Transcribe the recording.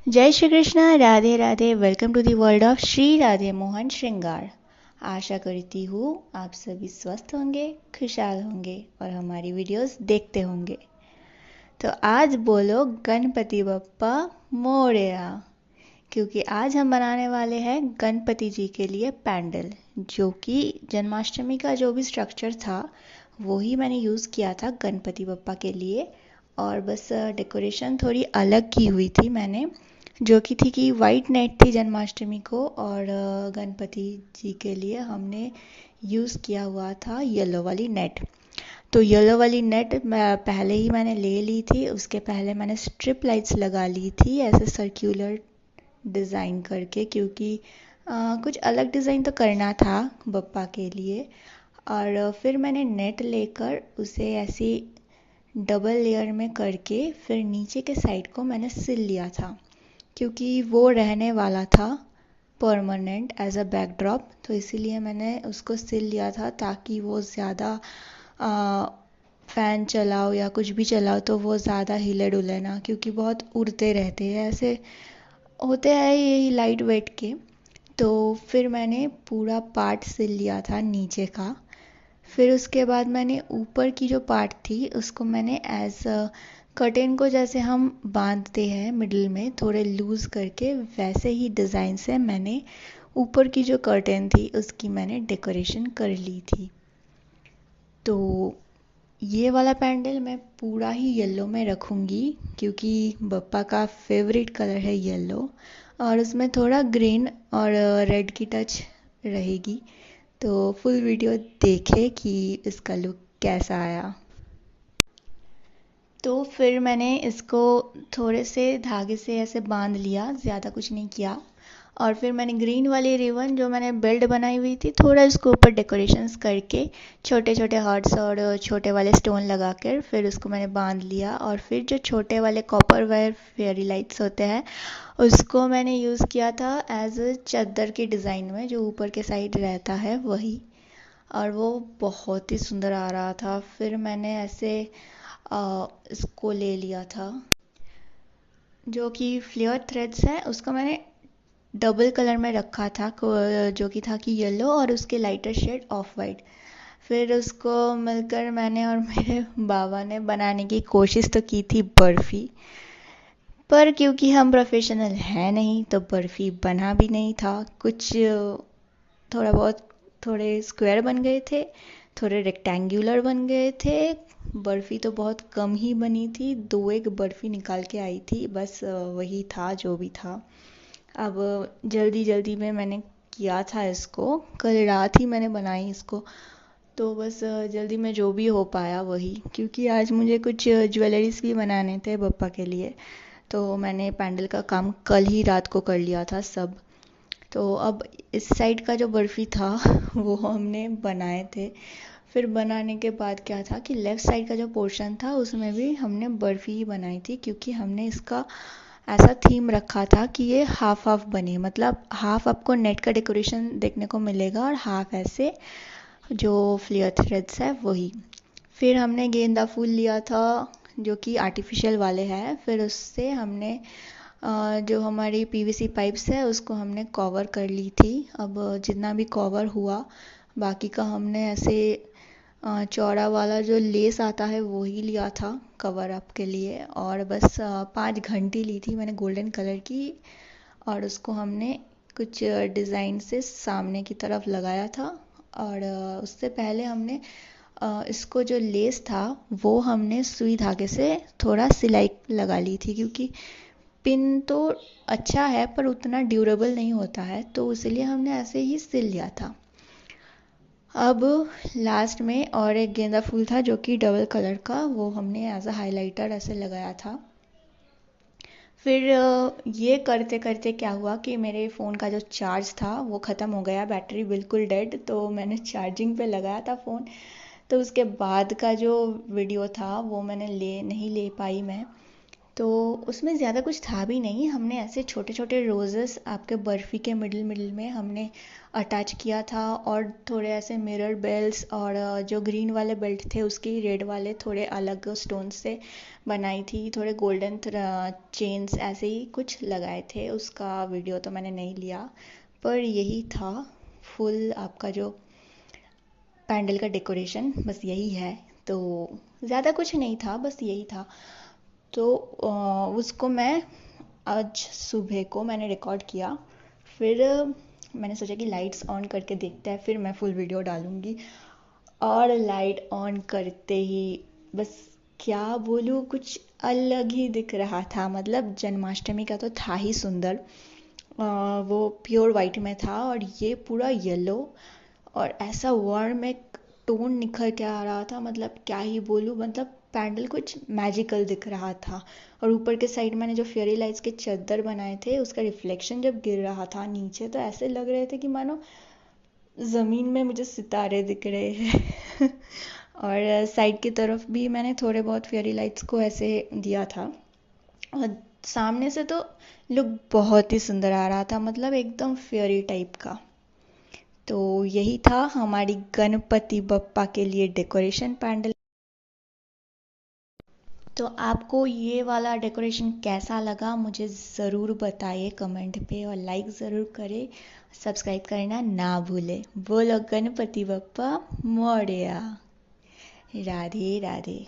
जय Shri Krishna, Radhe Radhe. Welcome to the world of Shri Radhe Mohan Shringar. आशा करती हूँ आप सभी स्वस्थ होंगे, खुशहाल होंगे और हमारी वीडियोस देखते होंगे। तो आज बोलो गणपति बप्पा मोरया, क्योंकि आज हम बनाने वाले हैं गणपति जी के लिए पैंडल, जो कि जन्माष्टमी का जो भी स्ट्रक्चर था वो ही मैंने यूज़ किया था गणपति बप्पा के लिए। और बस डेकोरेशन थोड़ी अलग की हुई थी मैंने, जो कि थी कि वाइट नेट थी जन्माष्टमी को, और गणपति जी के लिए हमने यूज़ किया हुआ था येलो वाली नेट। तो येलो वाली नेट मैं पहले ही मैंने ले ली थी। उसके पहले मैंने स्ट्रिप लाइट्स लगा ली थी ऐसे सर्क्यूलर डिज़ाइन करके, क्योंकि कुछ अलग डिज़ाइन तो करना था बप्पा के लिए। और फिर मैंने नेट लेकर उसे ऐसी डबल लेयर में करके फिर नीचे के साइड को मैंने सिल लिया था, क्योंकि वो रहने वाला था परमानेंट एज अ बैकड्रॉप। तो इसीलिए मैंने उसको सिल लिया था, ताकि वो ज़्यादा फ़ैन चलाओ या कुछ भी चलाओ तो वो ज़्यादा हिले डुले ना, क्योंकि बहुत उड़ते रहते हैं, ऐसे होते हैं यही लाइट वेट के। तो फिर मैंने पूरा पार्ट सिल लिया था नीचे का। फिर उसके बाद मैंने ऊपर की जो पार्ट थी उसको मैंने एज कर्टेन को जैसे हम बांधते हैं मिडिल में थोड़े लूज़ करके, वैसे ही डिज़ाइन से मैंने ऊपर की जो कर्टेन थी उसकी मैंने डेकोरेशन कर ली थी। तो ये वाला पैंडल मैं पूरा ही येलो में रखूँगी, क्योंकि बप्पा का फेवरेट कलर है येलो, और उसमें थोड़ा ग्रीन और रेड की टच रहेगी। तो फुल वीडियो देखे कि इसका लुक कैसा आया। तो फिर मैंने इसको थोड़े से धागे से ऐसे बांध लिया, ज़्यादा कुछ नहीं किया। और फिर मैंने ग्रीन वाली रिबन जो मैंने बेल्ट बनाई हुई थी, थोड़ा इसको ऊपर डेकोरेशंस करके छोटे छोटे हार्ट्स और छोटे वाले स्टोन लगाकर फिर उसको मैंने बांध लिया। और फिर जो छोटे वाले कॉपर वायर फेयरी लाइट्स होते हैं उसको मैंने यूज़ किया था एज चादर के डिज़ाइन में, जो ऊपर के साइड रहता है वही। और वो बहुत ही सुंदर आ रहा था। फिर मैंने ऐसे इसको ले लिया था, जो कि फ्लेयर थ्रेड्स है, उसको मैंने डबल कलर में रखा था, जो कि था कि येलो और उसके लाइटर शेड ऑफ वाइट। फिर उसको मिलकर मैंने और मेरे बाबा ने बनाने की कोशिश तो की थी बर्फ़ी, पर क्योंकि हम प्रोफेशनल हैं नहीं तो बर्फ़ी बना भी नहीं था कुछ। थोड़ा बहुत, थोड़े स्क्वायर बन गए थे, थोड़े रेक्टेंगुलर बन गए थे। बर्फ़ी तो बहुत कम ही बनी थी, दो एक बर्फ़ी निकाल के आई थी बस, वही था जो भी था। अब जल्दी जल्दी में मैंने किया था इसको, कल रात ही मैंने बनाई इसको। तो बस जल्दी में जो भी हो पाया वही, क्योंकि आज मुझे कुछ ज्वेलरीज भी बनाने थे पप्पा के लिए। तो मैंने पैंडल का काम कल ही रात को कर लिया था सब। तो अब इस साइड का जो बर्फ़ी था वो हमने बनाए थे। फिर बनाने के बाद क्या था कि लेफ़्ट साइड का जो पोर्शन था उसमें भी हमने बर्फ़ी ही बनाई थी, क्योंकि हमने इसका ऐसा थीम रखा था कि ये हाफ हाफ बने, मतलब हाफ आपको नेट का डेकोरेशन देखने को मिलेगा और हाफ ऐसे जो फ्लेयर थ्रेड्स है वही। फिर हमने गेंदा फूल लिया था जो कि आर्टिफिशियल वाले हैं, फिर उससे हमने जो हमारी पीवीसी पाइप्स है उसको हमने कवर कर ली थी। अब जितना भी कवर हुआ बाकी का हमने ऐसे चौड़ा वाला जो लेस आता है वो ही लिया था कवर अप के लिए। और बस 5 घंटी ली थी मैंने गोल्डन कलर की, और उसको हमने कुछ डिज़ाइन से सामने की तरफ लगाया था। और उससे पहले हमने इसको जो लेस था वो हमने सुई धागे से थोड़ा सिलाई लगा ली थी, क्योंकि पिन तो अच्छा है पर उतना ड्यूरेबल नहीं होता है, तो इसलिए हमने ऐसे ही सिल लिया था। अब लास्ट में और एक गेंदा फूल था जो कि डबल कलर का, वो हमने एज अ हाइलाइटर ऐसे लगाया था। फिर ये करते करते क्या हुआ कि मेरे फ़ोन का जो चार्ज था वो ख़त्म हो गया, बैटरी बिल्कुल डेड। तो मैंने चार्जिंग पे लगाया था फ़ोन। तो उसके बाद का जो वीडियो था वो मैंने ले नहीं ले पाई मैं, तो उसमें ज़्यादा कुछ था भी नहीं, हमने ऐसे छोटे छोटे रोजेस आपके बर्फ़ी के मिडिल मिडिल में हमने अटैच किया था, और थोड़े ऐसे मिरर बेल्स, और जो ग्रीन वाले बेल्ट थे उसकी रेड वाले थोड़े अलग स्टोन से बनाई थी, थोड़े गोल्डन चेन्स ऐसे ही कुछ लगाए थे। उसका वीडियो तो मैंने नहीं लिया, पर यही था फुल आपका जो पैंडल का डेकोरेशन, बस यही है। तो ज़्यादा कुछ नहीं था, बस यही था। तो उसको मैं आज सुबह को मैंने रिकॉर्ड किया, फिर मैंने सोचा कि लाइट्स ऑन करके देखते हैं, फिर मैं फुल वीडियो डालूँगी। और लाइट ऑन करते ही बस क्या बोलूँ, कुछ अलग ही दिख रहा था। मतलब जन्माष्टमी का तो था ही सुंदर, वो प्योर वाइट में था और ये पूरा येलो, और ऐसा वार्म एक टोन निखर के आ रहा था। मतलब क्या ही बोलूँ, मतलब पैंडल कुछ मैजिकल दिख रहा था। और ऊपर के साइड मैंने जो फेयरी लाइट्स के चादर बनाए थे, उसका रिफ्लेक्शन जब गिर रहा था नीचे, तो ऐसे लग रहे थे कि मानो ज़मीन में मुझे सितारे दिख रहे हैं। और साइड की तरफ भी मैंने थोड़े बहुत फेयरी लाइट्स को ऐसे दिया था। और सामने से तो लुक बहुत ही सुंदर आ रहा था, मतलब एकदम फेयरी टाइप का। तो यही था हमारी गणपति बप्पा के लिए डेकोरेशन पैंडल। तो आपको ये वाला डेकोरेशन कैसा लगा मुझे ज़रूर बताइए कमेंट पे, और लाइक ज़रूर करें, सब्सक्राइब करना ना भूले। बोलो गणपति बप्पा मोरया। राधे राधे।